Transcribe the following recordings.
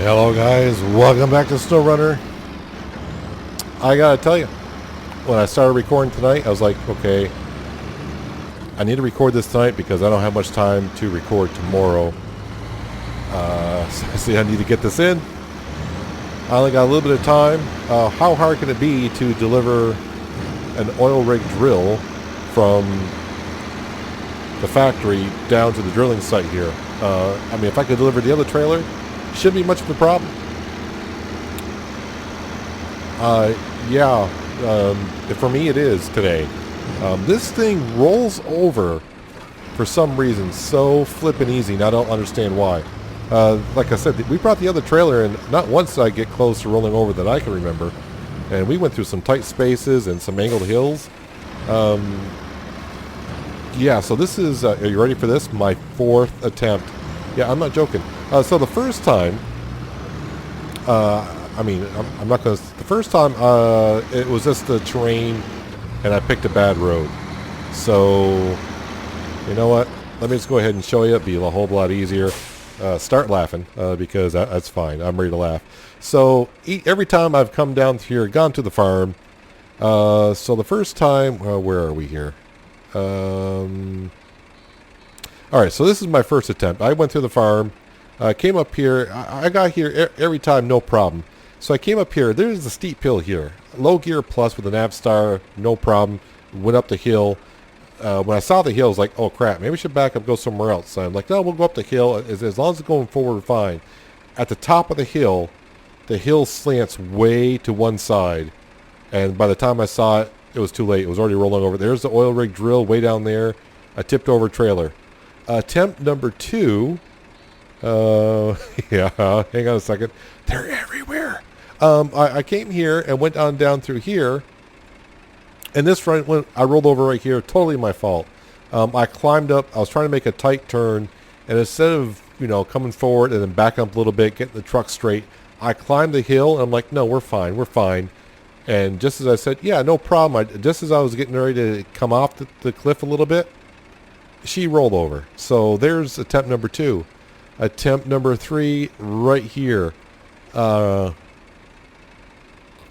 Hello guys, welcome back to SnowRunner. I gotta tell you, when I started recording tonight, I was like, okay, I need to record this tonight because I don't have much time to record tomorrow. So I need to get this in. I only got a little bit of time. How hard can it be to deliver an oil rig drill from the factory down to the drilling site here? I mean, if I could deliver the other trailer, shouldn't be much of a problem. For me it is today. This thing rolls over for some reason so flippin' easy, and I don't understand why. Like I said, we brought the other trailer, and not once did I get close to rolling over that I can remember. And we went through some tight spaces and some angled hills. Yeah, so this is, are you ready for this? My 4th attempt. Yeah, I'm not joking. So the first time, I'm not going to, the first time, it was just the terrain, and I picked a bad road. So, you know what? Let me just go ahead and show you. It'll be a whole lot easier. Start laughing, because that's fine. I'm ready to laugh. So, every time I've come down here, gone to the farm, so the first time, where are we here? Alright, so this is my first attempt. I went through the farm, came up here. I got here every time, no problem. So I came up here. There's a steep hill here. Low gear plus with an Avstar, no problem. Went up the hill. When I saw the hill, I was like, oh crap, maybe we should back up, go somewhere else. So I'm like, no, we'll go up the hill. As long as it's going forward, fine. At the top of the hill slants way to one side. And by the time I saw it, it was too late. It was already rolling over. There's the oil rig drill way down there. I tipped over trailer. Attempt number 2. Yeah, hang on a second. They're everywhere. I came here and went on down through here. And this front went, I rolled over right here. Totally my fault. I climbed up. I was trying to make a tight turn. And instead of, coming forward and then back up a little bit, getting the truck straight, I climbed the hill. And I'm like, no, we're fine. We're fine. And just as I said, yeah, no problem. Just as I was getting ready to come off the cliff a little bit, she rolled over. So there's attempt number 2. Attempt number 3 right here. I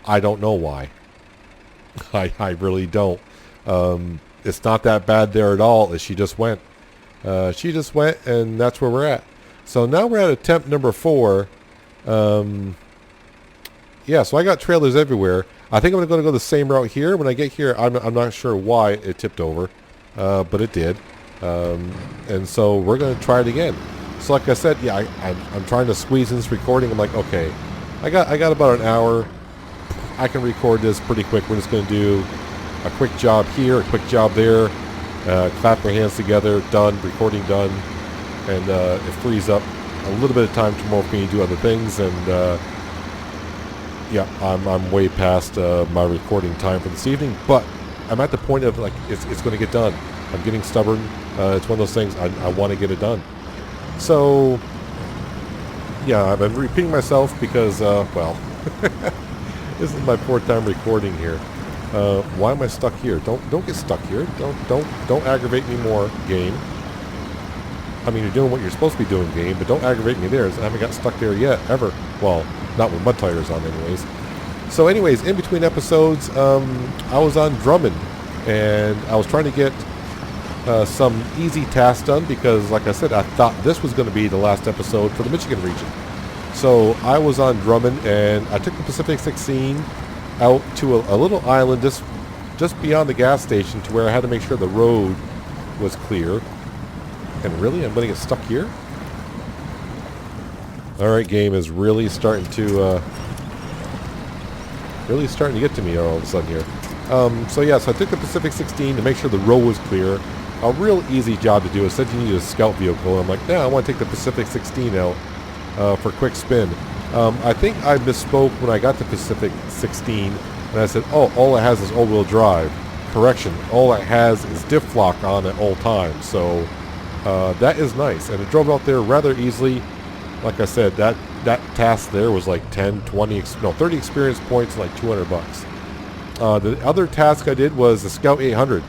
don't know why. I really don't. It's not that bad there at all. She just went. She just went, and that's where we're at. So now we're at attempt number 4. Yeah, so I got trailers everywhere. I think I'm going to go the same route here. When I get here, I'm not sure why it tipped over, but it did. And so we're going to try it again. So like I said, yeah, I'm trying to squeeze in this recording. I'm like, okay, I got about an hour. I can record this pretty quick. We're just going to do a quick job here, a quick job there. Clap our hands together, done, recording done. And it frees up a little bit of time tomorrow for me to do other things. And yeah, I'm way past my recording time for this evening. But I'm at the point of, like, it's going to get done. I'm getting stubborn. It's one of those things, I want to get it done. So, yeah, I've been repeating myself because, well, this is my 4th time recording here. Why am I stuck here? Don't get stuck here. Don't aggravate me more, game. I mean, you're doing what you're supposed to be doing, game, but don't aggravate me there. I haven't got stuck there yet, ever. Well, not with mud tires on, anyways. So, anyways, in between episodes, I was on Drummond, and I was trying to get some easy tasks done because, like I said, I thought this was going to be the last episode for the Michigan region. So I was on Drummond, and I took the Pacific 16 out to a little island just beyond the gas station to where I had to make sure the road was clear. And really, I'm going to get stuck here? Alright, game is really starting to get to me all of a sudden here. So yeah, so I took the Pacific 16 to make sure the road was clear. A real easy job to do. It said you need a scout vehicle. I'm like, I want to take the Pacific 16 out for a quick spin. I think I misspoke when I got the Pacific 16, and I said, oh, all it has is all-wheel drive. Correction, all it has is diff lock on at all times. So that is nice, and it drove out there rather easily. Like I said, that task there was like 10, 20, 30 experience points, and like $200. The other task I did was the Scout 800.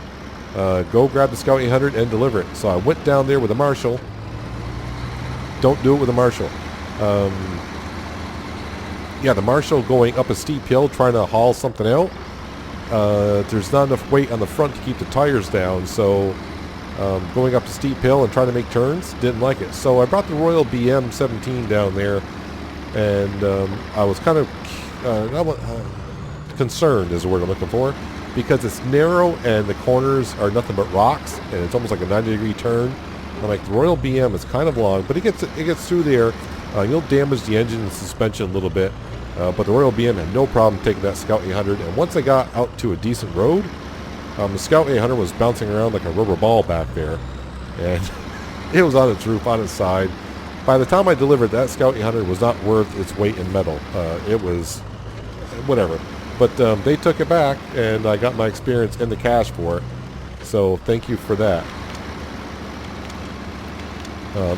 Go grab the Scout 800 and deliver it. So I went down there with a Marshall. Don't do it with a Marshall. yeah, the Marshall going up a steep hill trying to haul something out. There's not enough weight on the front to keep the tires down, so going up a steep hill and trying to make turns, didn't like it. So I brought the Royal BM 17 down there, and I was kind of concerned is the word I'm looking for, because it's narrow and the corners are nothing but rocks, and it's almost like a 90-degree turn. I'm like, the Royal BM is kind of long, but it gets through there. You'll damage the engine and suspension a little bit, but the Royal BM had no problem taking that Scout 800. And once I got out to a decent road, the Scout 800 was bouncing around like a rubber ball back there, and it was on its roof, on its side. By the time I delivered, that Scout 800 was not worth its weight in metal. It was whatever. But they took it back, and I got my experience and the cash for it. So thank you for that.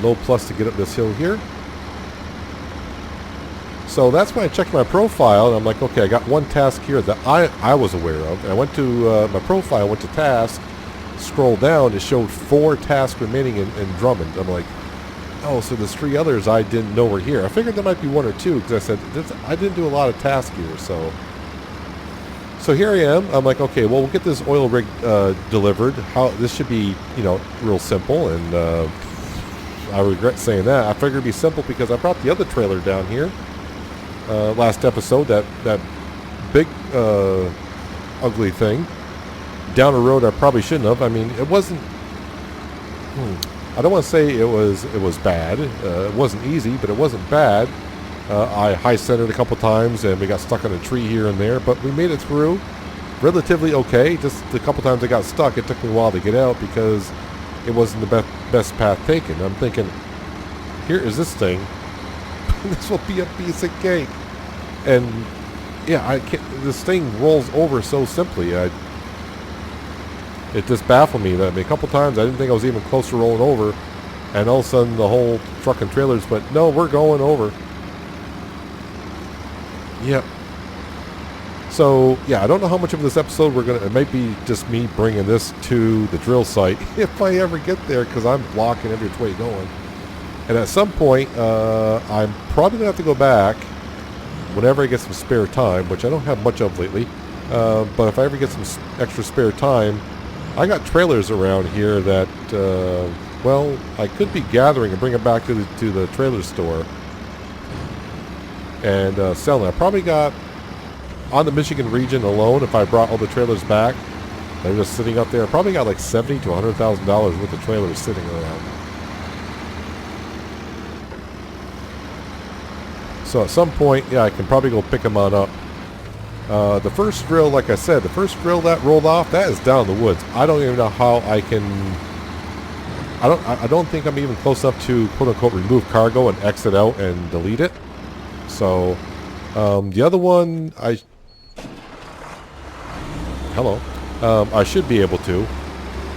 Low plus to get up this hill here. So that's when I checked my profile, and I'm like, okay, I got one task here that I was aware of. And I went to my profile, went to task, scrolled down, it showed 4 tasks remaining in Drummond. I'm like, oh, so there's 3 others I didn't know were here. I figured there might be 1 or 2, because I said, I didn't do a lot of tasks here, so here I am. I'm like, okay, well, we'll get this oil rig delivered. This should be, real simple, and I regret saying that. I figured it'd be simple because I brought the other trailer down here last episode, that big ugly thing, down a road I probably shouldn't have. I mean, it wasn't, I don't want to say it was bad. It wasn't easy, but it wasn't bad. I high-centered a couple times, and we got stuck on a tree here and there, but we made it through relatively okay. Just a couple times I got stuck. It took me a while to get out because it wasn't the best path taken. I'm thinking, here is this thing. This will be a piece of cake. And yeah, this thing rolls over so simply. It just baffled me. A couple times I didn't think I was even close to rolling over, and all of a sudden the whole truck and trailers, but no, we're going over. Yep. So yeah, I don't know how much of this episode it might be just me bringing this to the drill site if I ever get there, because I'm blocking every way going. And at some point, I'm probably gonna have to go back whenever I get some spare time, which I don't have much of lately. But if I ever get some extra spare time, I got trailers around here that, well, I could be gathering and bring it back to the trailer store and selling. I probably got, on the Michigan region alone, if I brought all the trailers back, they're just sitting up there, I probably got like $70,000 to $100,000 worth of trailers sitting around. So at some point, yeah, I can probably go pick them on up. The first drill, like I said, the first drill that rolled off, that is down in the woods. I don't even know how I can. I don't think I'm even close enough to quote unquote remove cargo and exit out and delete it. So the other one, I should be able to.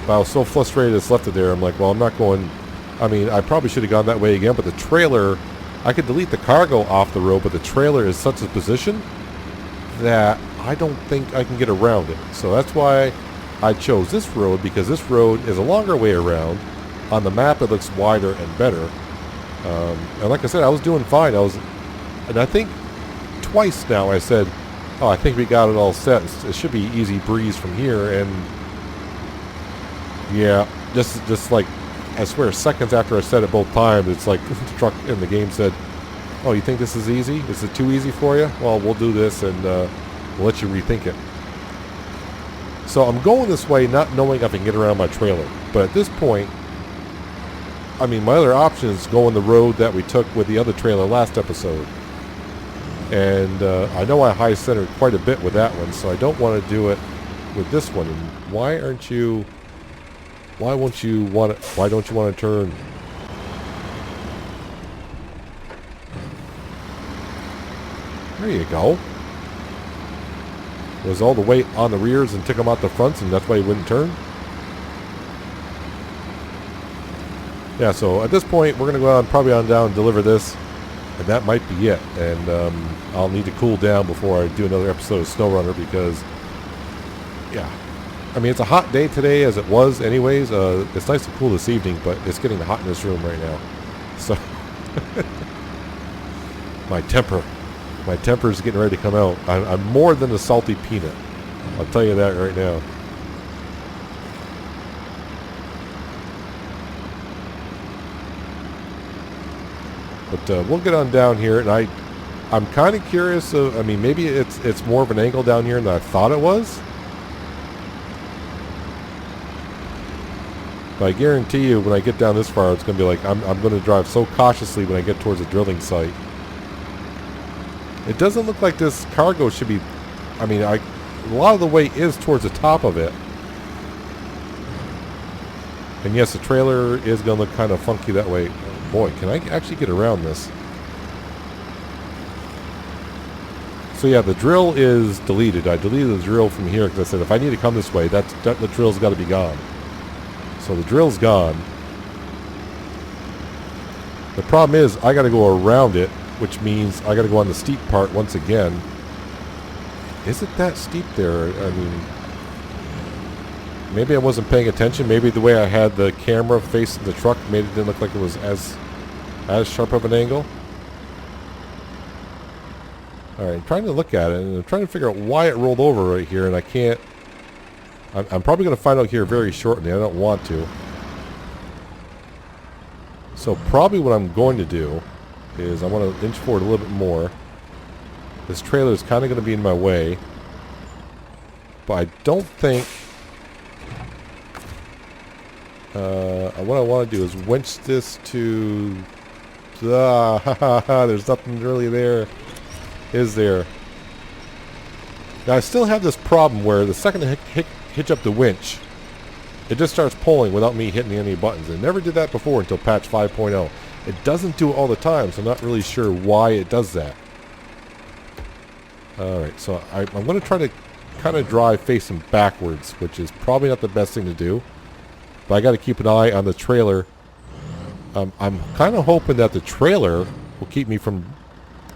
But I was so frustrated it's left it there. I'm like, well, I'm not going. I mean, I probably should have gone that way again, but the trailer, I could delete the cargo off the road, but the trailer is such a position that I don't think I can get around it. So that's why I chose this road, because this road is a longer way around. On the map, it looks wider and better. And like I said, I was doing fine. And I think twice now I said, oh, I think we got it all set. It should be easy breeze from here. And yeah, just like, I swear, seconds after I said it both times, it's like the truck in the game said, oh, you think this is easy? Is it too easy for you? Well, we'll do this, and we'll let you rethink it. So I'm going this way not knowing if I can get around my trailer. But at this point, I mean, my other option is going the road that we took with the other trailer last episode. And I know I high-centered quite a bit with that one, so I don't want to do it with this one. And why don't you want to turn? There you go. Was all the weight on the rears and took them out the fronts, and that's why you wouldn't turn? Yeah, so at this point, we're going to go probably on down and deliver this, and that might be it. And I'll need to cool down before I do another episode of SnowRunner, because, yeah. I mean, it's a hot day today, as it was anyways. It's nice and cool this evening, but it's getting hot in this room right now. So, my temper. My temper's getting ready to come out. I'm more than a salty peanut. I'll tell you that right now. But we'll get on down here, and I'm kind of curious. I mean, maybe it's more of an angle down here than I thought it was. But I guarantee you, when I get down this far, it's going to be like I'm going to drive so cautiously when I get towards a drilling site. It doesn't look like this cargo should be. I mean, a lot of the way is towards the top of it. And yes, the trailer is going to look kind of funky that way. Oh boy, can I actually get around this? So yeah, the drill is deleted. I deleted the drill from here because I said if I need to come this way, the drill's got to be gone. So the drill's gone. The problem is I got to go around it, which means I got to go on the steep part once again. Is it that steep there? I mean, maybe I wasn't paying attention. Maybe the way I had the camera facing the truck made it didn't look like it was as sharp of an angle. Alright, I'm trying to look at it, and I'm trying to figure out why it rolled over right here, and I can't. I'm probably going to find out here very shortly. I don't want to. So probably what I'm going to do is I want to inch forward a little bit more. This trailer is kind of going to be in my way. But I don't think... what I want to do is winch this to... there's nothing really there. Is there? Now I still have this problem where the second I hitch up the winch, it just starts pulling without me hitting any buttons. It never did that before until patch 5.0. It doesn't do it all the time, so I'm not really sure why it does that. Alright, so I'm going to try to kind of drive facing backwards, which is probably not the best thing to do. But I got to keep an eye on the trailer. I'm kind of hoping that the trailer will keep me from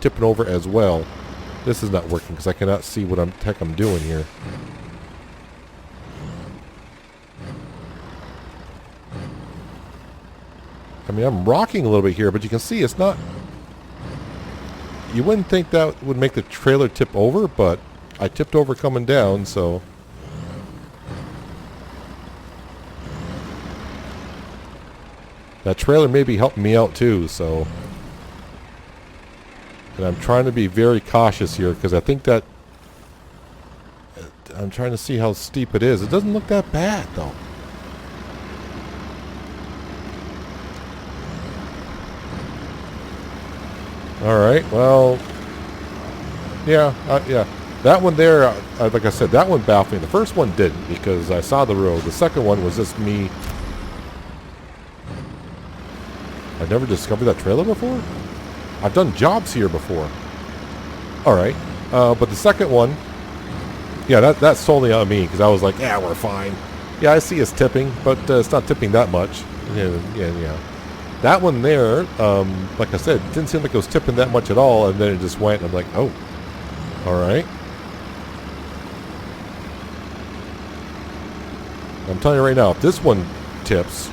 tipping over as well. This is not working because I cannot see what the heck I'm doing here. I mean, I'm rocking a little bit here, but you can see it's not... You wouldn't think that would make the trailer tip over, but I tipped over coming down, so... That trailer may be helping me out too, so... And I'm trying to be very cautious here, because I think that... I'm trying to see how steep it is. It doesn't look that bad, though. Alright, well... Yeah, yeah. That one there, like I said, that one baffled me. The first one didn't, because I saw the road. The second one was just me... I've never discovered that trailer before? I've done jobs here before. Alright. But the second one... Yeah, that's solely on me, because I was like, yeah, we're fine. Yeah, I see it's tipping, but it's not tipping that much. Yeah. That one there, like I said, didn't seem like it was tipping that much at all, and then it just went, and I'm like, oh. Alright. I'm telling you right now, if this one tips,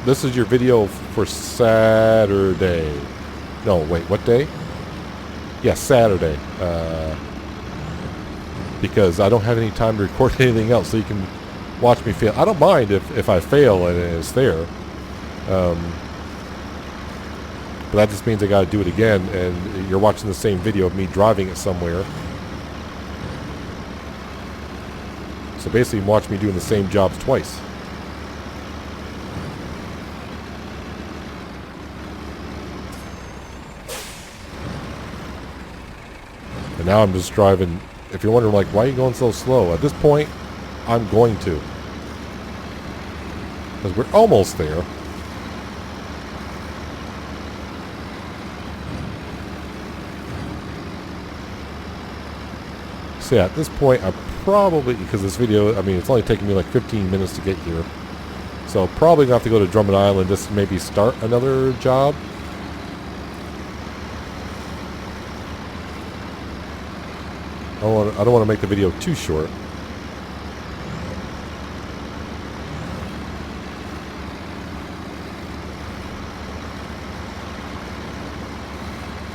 this is your video for Saturday. No, wait, what day? Yeah, Saturday. Because I don't have any time to record anything else, so you can watch me fail. I don't mind if I fail and it's there. But that just means I got to do it again, and you're watching the same video of me driving it somewhere. So basically, watch me doing the same jobs twice. And now I'm just driving. If you're wondering, like, why are you going so slow? At this point, I'm going to. Because we're almost there. So yeah, at this point, I'm probably, because this video, I mean, it's only taking me like 15 minutes to get here. So probably going to have to go to Drummond Island just to maybe start another job. I don't want to make the video too short.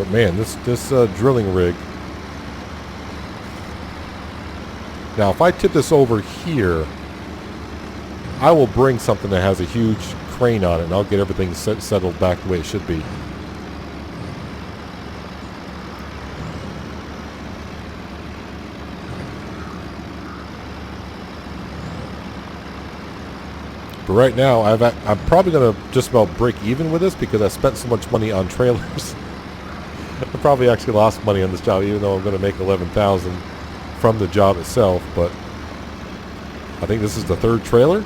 But man, this drilling rig. Now, if I tip this over here, I will bring something that has a huge crane on it, and I'll get everything settled back the way it should be. But right now, I'm probably going to just about break even with this because I spent so much money on trailers. I probably actually lost money on this job, even though I'm going to make $11,000 from the job itself. But I think this is the third trailer.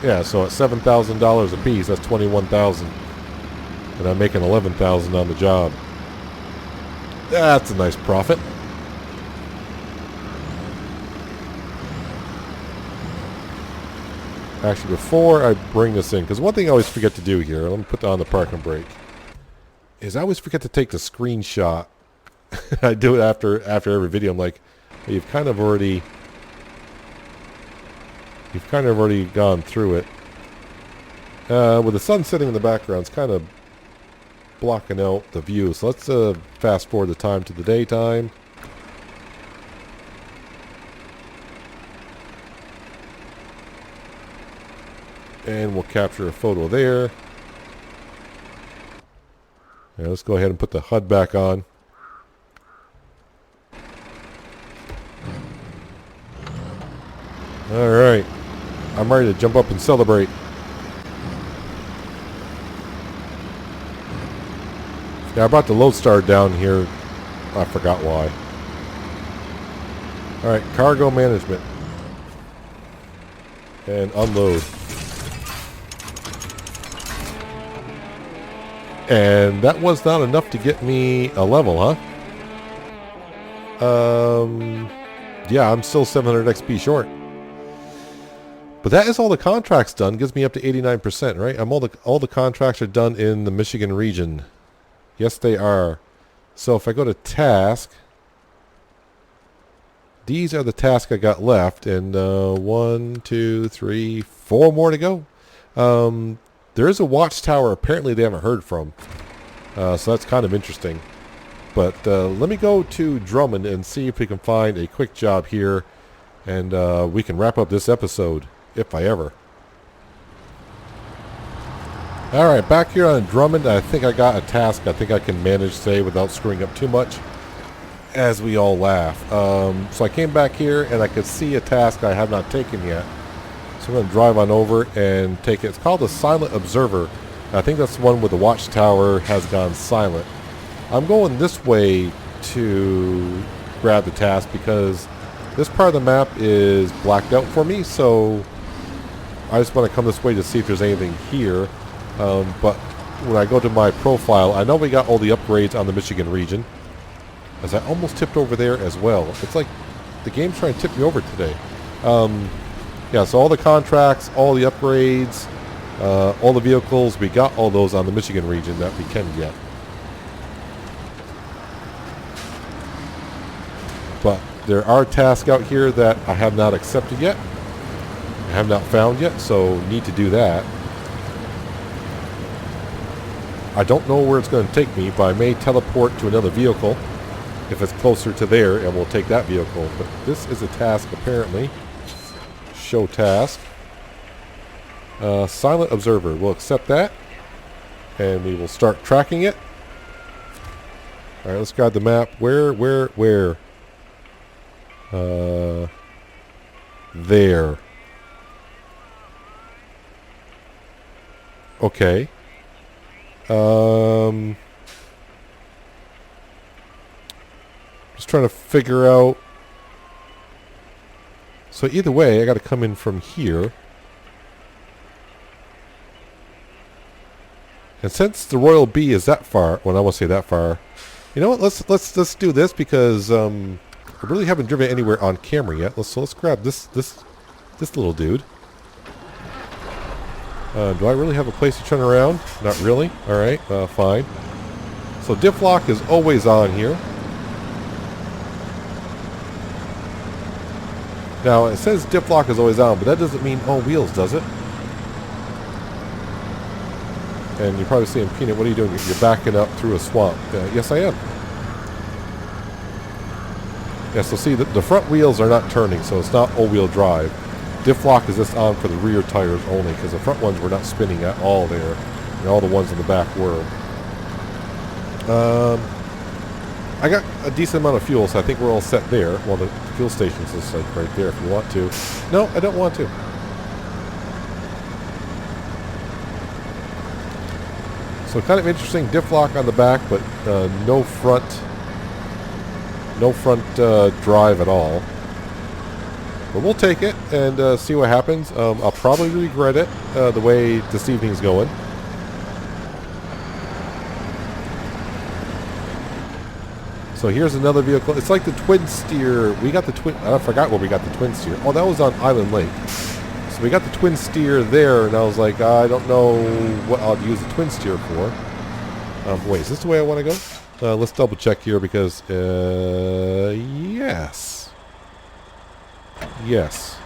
Yeah, so at $7,000 a piece, that's $21,000, and I'm making $11,000 on the job. That's a nice profit. Actually, before I bring this in, because one thing I always forget to do here, let me put that on the parking brake, is I always forget to take the screenshot. I do it after every video. I'm like, hey, you've kind of already gone through it. With the sun setting in the background, it's kind of blocking out the view. So let's fast forward the time to the daytime. And we'll capture a photo there. Yeah, let's go ahead and put the HUD back on. Alright. I'm ready to jump up and celebrate. Yeah, I brought the Lodestar down here. I forgot why. Alright, cargo management. And unload. And that was not enough to get me a level, huh? Yeah, I'm still 700 XP short. But that is all the contracts done. Gives me up to 89%, right? All the contracts are done in the Michigan region. Yes, they are. So if I go to task, these are the tasks I got left, and 1, 2, 3, 4 more to go. There is a watchtower apparently they haven't heard from, so that's kind of interesting. But let me go to Drummond and see if we can find a quick job here, and we can wrap up this episode, if I ever. Alright, back here on Drummond, I think I got a task I think I can manage today without screwing up too much, as we all laugh. So I came back here and I could see a task I have not taken yet. So I'm going to drive on over and take it. It's called the Silent Observer. I think that's the one where the watchtower has gone silent. I'm going this way to grab the task because this part of the map is blacked out for me. So I just want to come this way to see if there's anything here. But when I go to my profile, I know we got all the upgrades on the Michigan region. As I almost tipped over there as well. It's like the game's trying to tip me over today. Yeah, so all the contracts, all the upgrades, all the vehicles, we got all those on the Michigan region that we can get. But there are tasks out here that I have not accepted yet. I have not found yet, so need to do that. I don't know where it's going to take me, but I may teleport to another vehicle if it's closer to there, and we'll take that vehicle. But this is a task apparently. Show task. Silent Observer. We'll accept that. And we will start tracking it. Alright, let's grab the map. Where? There. Okay. Just trying to figure out. So either way, I got to come in from here. And since the Royal Bee is that far, well, I won't say that far. You know what? Let's do this because I really haven't driven anywhere on camera yet. Let's grab this little dude. Do I really have a place to turn around? Not really. All right, fine. So diff lock is always on here. Now it says diff lock is always on, but that doesn't mean all wheels, does it? And you're probably saying, Peanut, what are you doing? You're backing up through a swamp. Yes, I am. Yeah, so see, the front wheels are not turning, so it's not all-wheel drive. Diff lock is just on for the rear tires only, because the front ones were not spinning at all there, and all the ones in the back were. I got a decent amount of fuel, so I think we're all set there. Well, the fuel station's just like right there if you want to. No, I don't want to. So kind of interesting diff lock on the back, but no front drive at all. But we'll take it and see what happens. I'll probably regret it the way this evening's going. So here's another vehicle. It's like the twin steer. We got the twin. I forgot where we got the twin steer. Oh, that was on Island Lake. So we got the twin steer there, and I was like, I don't know what I'll use the twin steer for. Wait, is this the way I want to go? Let's double check here because, yes. Yes.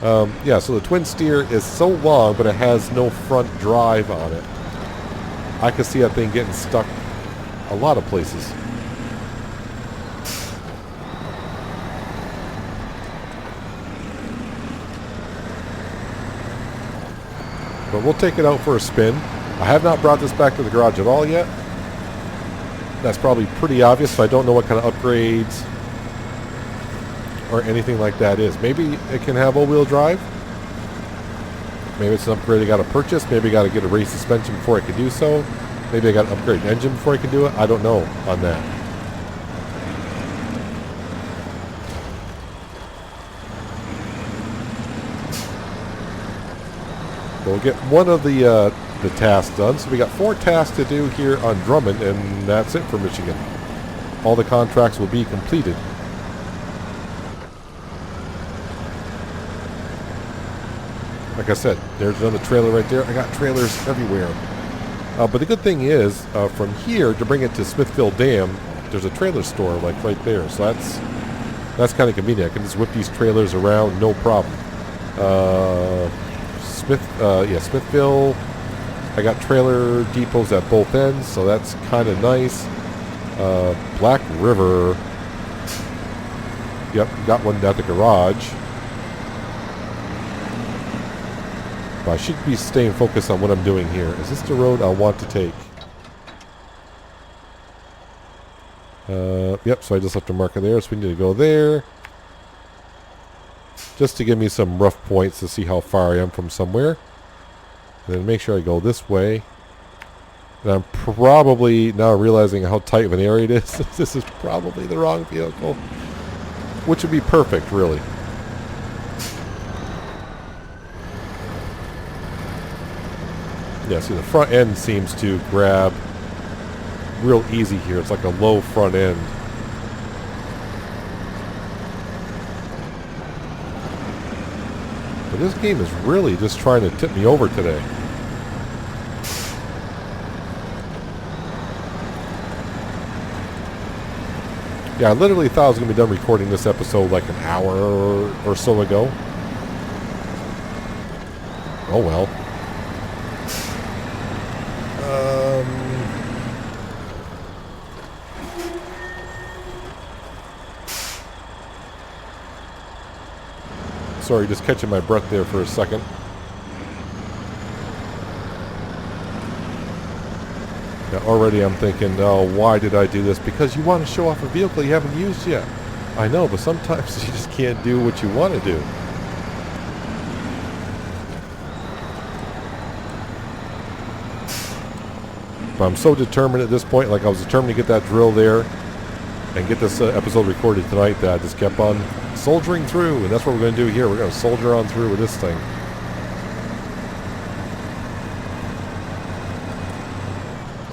Yeah, so the twin steer is so long, but it has no front drive on it. I could see that thing getting stuck a lot of places. But we'll take it out for a spin. I have not brought this back to the garage at all yet. That's probably pretty obvious, so I don't know what kind of upgrades or anything like that is. Maybe it can have all-wheel drive. Maybe it's an upgrade I got to purchase. Maybe I got to get a race suspension before I can do so. Maybe I got to upgrade an engine before I can do it. I don't know on that. We'll get one of the tasks done. So we got 4 tasks to do here on Drummond, and that's it for Michigan. All the contracts will be completed. Like I said, there's another trailer right there. I got trailers everywhere. But the good thing is, from here to bring it to Smithville Dam, there's a trailer store like right there. So that's kind of convenient. I can just whip these trailers around, no problem. Smithville. I got trailer depots at both ends, so that's kind of nice. Black River. Yep, got one at the garage. But I should be staying focused on what I'm doing here. Is this the road I want to take? Yep, so I just left a marker there, so we need to go there. Just to give me some rough points to see how far I am from somewhere. And then make sure I go this way. And I'm probably now realizing how tight of an area it is. This is probably the wrong vehicle. Which would be perfect, really. Yeah, see, the front end seems to grab real easy here. It's like a low front end. But this game is really just trying to tip me over today. Yeah, I literally thought I was going to be done recording this episode like an hour or so ago. Oh well. Sorry, just catching my breath there for a second. Now already I'm thinking, oh, why did I do this? Because you want to show off a vehicle you haven't used yet. I know, but sometimes you just can't do what you want to do. But I'm so determined at this point, like I was determined to get that drill there and get this episode recorded tonight, that I just kept on soldiering through, and that's what we're going to do here. We're going to soldier on through with this thing.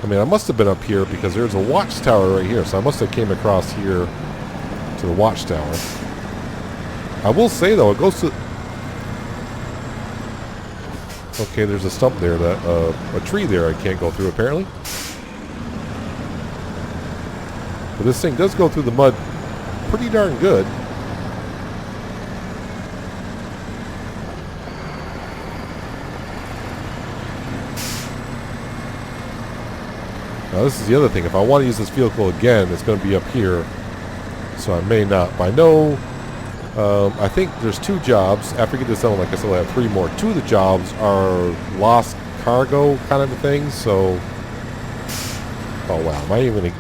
I mean, I must have been up here because there's a watchtower right here, so I must have came across here to the watchtower. I will say, though, it goes to... Okay, there's a stump there, that a tree there I can't go through, apparently. But this thing does go through the mud pretty darn good. Now this is the other thing. If I want to use this vehicle again, it's going to be up here. So I may not. But I know, I think there's 2 jobs. After I get this done, like I said, I'll have 3 more. 2 of the jobs are lost cargo kind of things. So, oh wow, am I even going to...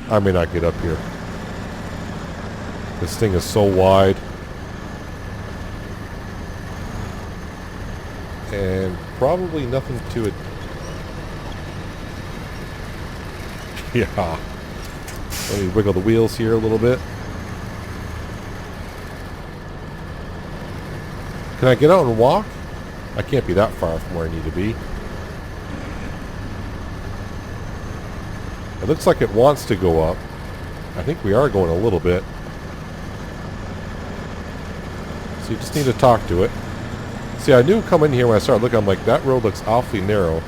I may not get up here. This thing is so wide. And probably nothing to it. Yeah. Let me wiggle the wheels here a little bit. Can I get out and walk? I can't be that far from where I need to be. It looks like it wants to go up. I think we are going a little bit. So you just need to talk to it. See, I knew coming here when I started looking, I'm like, that road looks awfully narrow.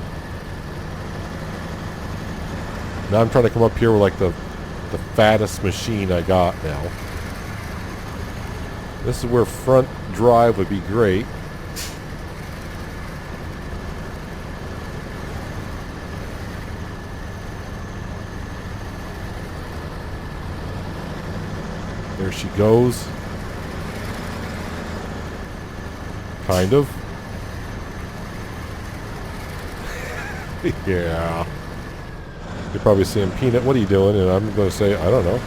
Now I'm trying to come up here with like the fattest machine I got now. This is where front drive would be great. There she goes. Kind of. Yeah. You're probably saying, Peanut, what are you doing? And I'm going to say, I don't know.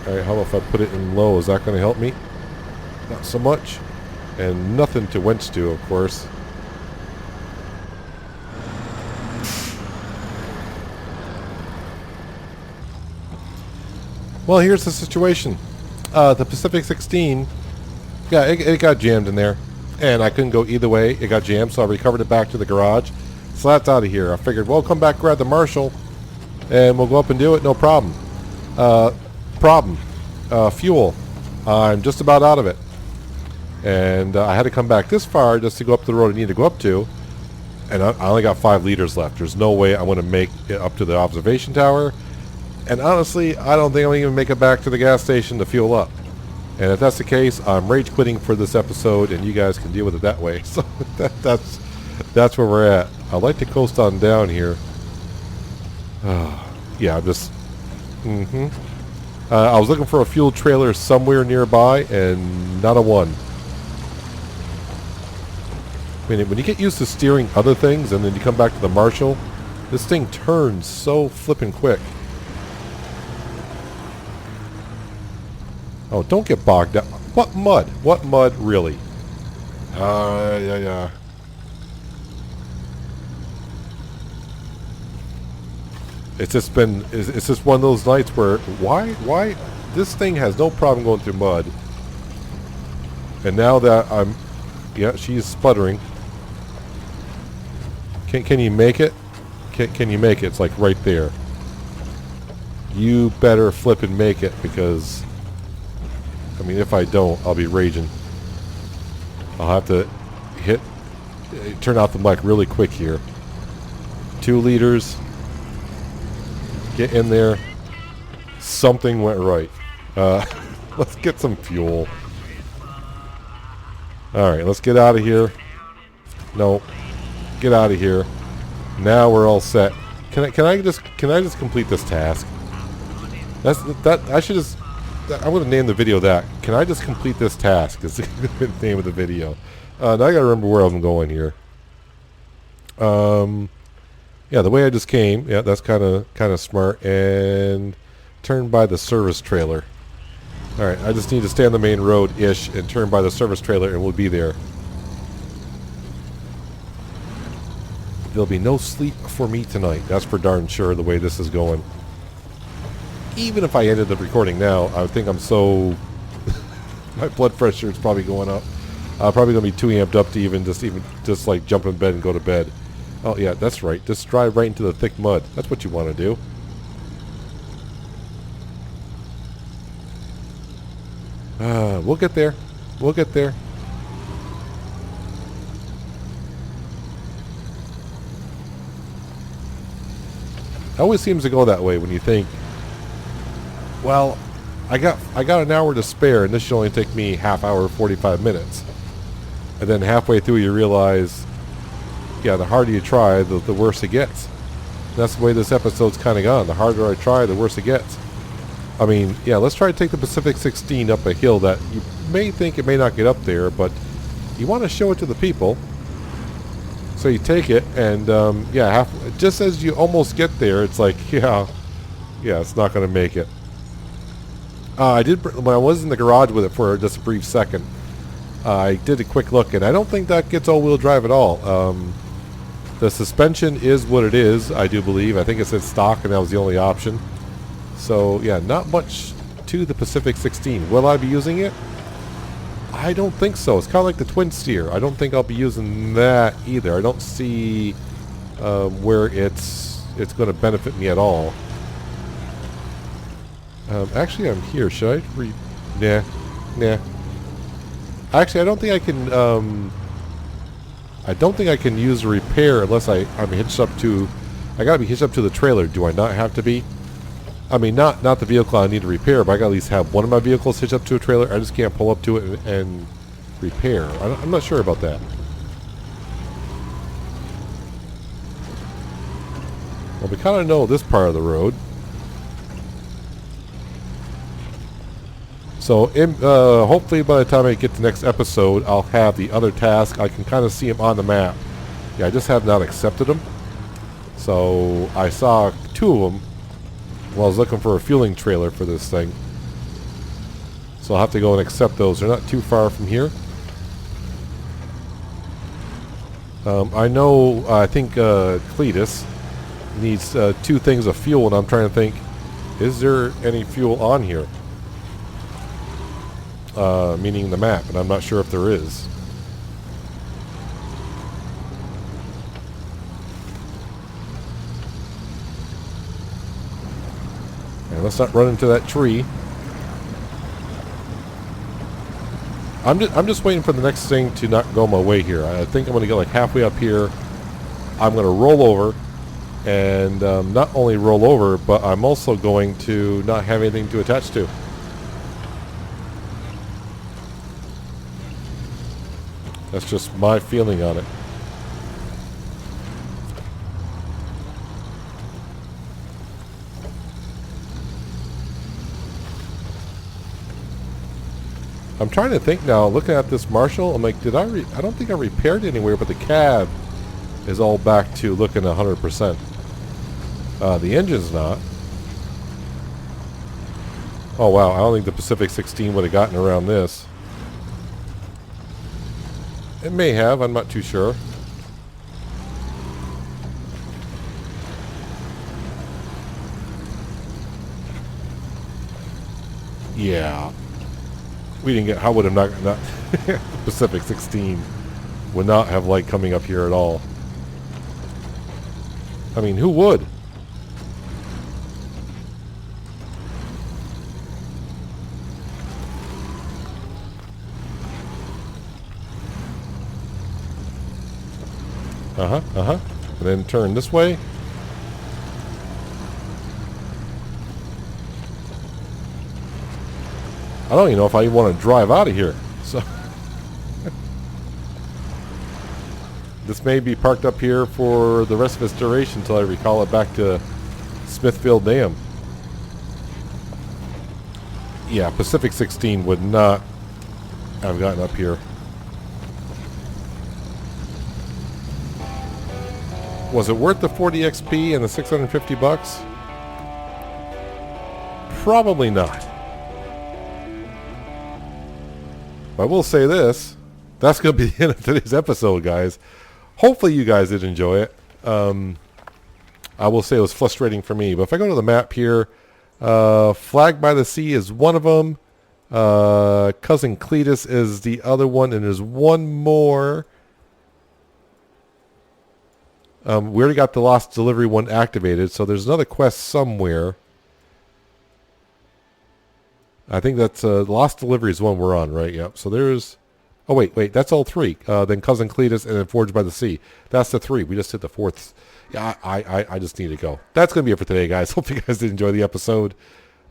Alright, how about if I put it in low? Is that going to help me? Not so much. And nothing to winch to, of course. Well, here's the situation. The Pacific 16, yeah, it got jammed in there. And I couldn't go either way. It got jammed, so I recovered it back to the garage. So that's out of here. I figured, well, come back, grab the Marshall, and we'll go up and do it. No problem. Fuel. I'm just about out of it. And I had to come back this far just to go up the road I need to go up to. And I only got 5 liters left. There's no way I'm going to make it up to the observation tower. And honestly, I don't think I'm going to even make it back to the gas station to fuel up. And if that's the case, I'm rage quitting for this episode, and you guys can deal with it that way. So that's where we're at. I'd like to coast on down here. Yeah, I'm just... I was looking for a fuel trailer somewhere nearby, and not a one. I mean, when you get used to steering other things, and then you come back to the Marshall, this thing turns so flippin' quick. Oh, don't get bogged down. What mud? What mud, really? Yeah. It's just been, it's just one of those nights where, why, this thing has no problem going through mud. And now that I'm, yeah, she's sputtering. Can you make it? Can you make it? It's like right there. You better flip and make it, because... I mean, if I don't, I'll be raging. I'll have to turn out the mic really quick here. 2 liters. Get in there. Something went right. Let's get some fuel. Alright, let's get out of here. No. Get out of here. Now we're all set. Can I just complete this task? I should just... I'm going to name the video that. Can I just complete this task? Is the name of the video. Now I got to remember where I'm going here. Yeah, the way I just came. Yeah, that's kind of smart. And turn by the service trailer. All right, I just need to stay on the main road-ish and turn by the service trailer, and we'll be there. There'll be no sleep for me tonight. That's for darn sure, the way this is going. Even if I ended the recording now, I would think I'm so... my blood pressure is probably going up. Probably going to be too amped up to even just like jump in bed and go to bed. Oh yeah, that's right. Just drive right into the thick mud. That's what you want to do. We'll get there. We'll get there. It always seems to go that way when you think, well, I got an hour to spare, and this should only take me half hour, 45 minutes. And then halfway through, you realize yeah, the harder you try, the worse it gets. That's the way this episode's kind of gone. The harder I try, the worse it gets. I mean, yeah, let's try to take the Pacific 16 up a hill that you may think it may not get up there, but you want to show it to the people. So you take it, and yeah, just as you almost get there, it's like, yeah, it's not going to make it. I did, when I was in the garage with it for just a brief second, I did a quick look, and I don't think that gets all-wheel drive at all. The suspension is what it is, I do believe. I think it said stock, and that was the only option. So, yeah, not much to the Pacific 16. Will I be using it? I don't think so. It's kind of like the twin steer. I don't think I'll be using that either. I don't see where it's going to benefit me at all. Actually, I'm here. Should I Nah. Actually, I don't think I can. I don't think I can use a repair unless I'm hitched up to. I gotta be hitched up to the trailer. Do I not have to be? I mean, not the vehicle I need to repair, but I gotta at least have one of my vehicles hitched up to a trailer. I just can't pull up to it and repair. I'm not sure about that. Well, we kind of know this part of the road. So, hopefully by the time I get to the next episode, I'll have the other task. I can kind of see them on the map. Yeah, I just have not accepted them. So, I saw 2 of them while I was looking for a fueling trailer for this thing. So I'll have to go and accept those. They're not too far from here. I know, I think Cletus needs 2 things of fuel, and I'm trying to think, is there any fuel on here? Meaning the map, and I'm not sure if there is. And let's not run into that tree. I'm just waiting for the next thing to not go my way here. I think I'm going to get like halfway up here. I'm going to roll over, and not only roll over, but I'm also going to not have anything to attach to. That's just my feeling on it. I'm trying to think now, looking at this Marshall, I'm like, I don't think I repaired anywhere, but the cab is all back to looking 100%. The engine's not. Oh wow, I don't think the Pacific 16 would have gotten around this. It may have, I'm not too sure. Yeah. We didn't get, how would have not Pacific 16 would not have light coming up here at all. I mean, who would? And then turn this way. I don't even know if I even want to drive out of here. So this may be parked up here for the rest of its duration until I recall it back to Smithfield Dam. Yeah, Pacific 16 would not have gotten up here. Was it worth the 40 XP and the 650 bucks? Probably not. But I will say this, that's going to be the end of today's episode, guys. Hopefully you guys did enjoy it. I will say it was frustrating for me. But if I go to the map here, Flag by the Sea is one of them. Cousin Cletus is the other one. And there's one more. We already got the Lost Delivery one activated. So there's another quest somewhere. I think that's Lost Delivery is one we're on, right? Yep. So there's... Oh, wait. That's all 3. Then Cousin Cletus and then Forged by the Sea. That's the 3. We just hit the 4th. Yeah, I just need to go. That's going to be it for today, guys. Hope you guys did enjoy the episode.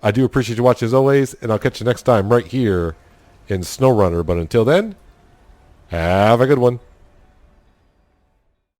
I do appreciate you watching as always, and I'll catch you next time right here in SnowRunner. But until then, have a good one.